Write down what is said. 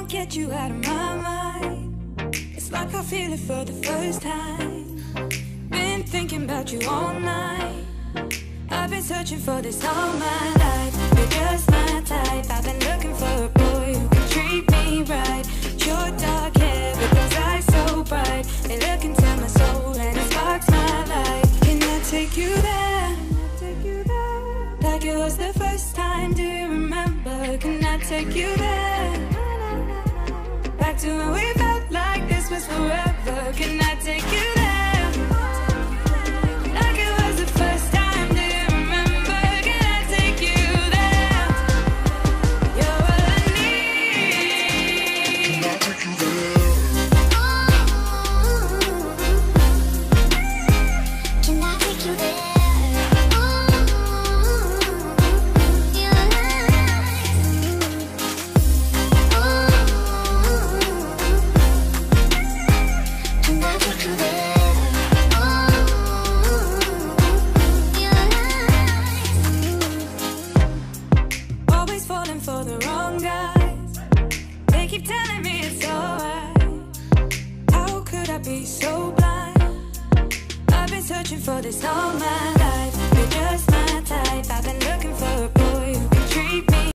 get you out of my mind. It's like I feel it for the first time. Been thinking about you all night. I've been searching for this all my life. You're just my type. I've been looking for a boy who can treat me right. Your dark hair with those eyes so bright. They look into my soul and it sparks my life. Can I take you there? Like it was the first time, do you remember? Can I take you there? Back to when we felt like this was forever. Can I take you there? Like it was the first time, do you remember? Can I take you there? You're all I need. Can I take you there? Can I take you there? For the wrong guys, they keep telling me it's alright. How could I be so blind? I've been searching for this all my life. You're just my type. I've been looking for a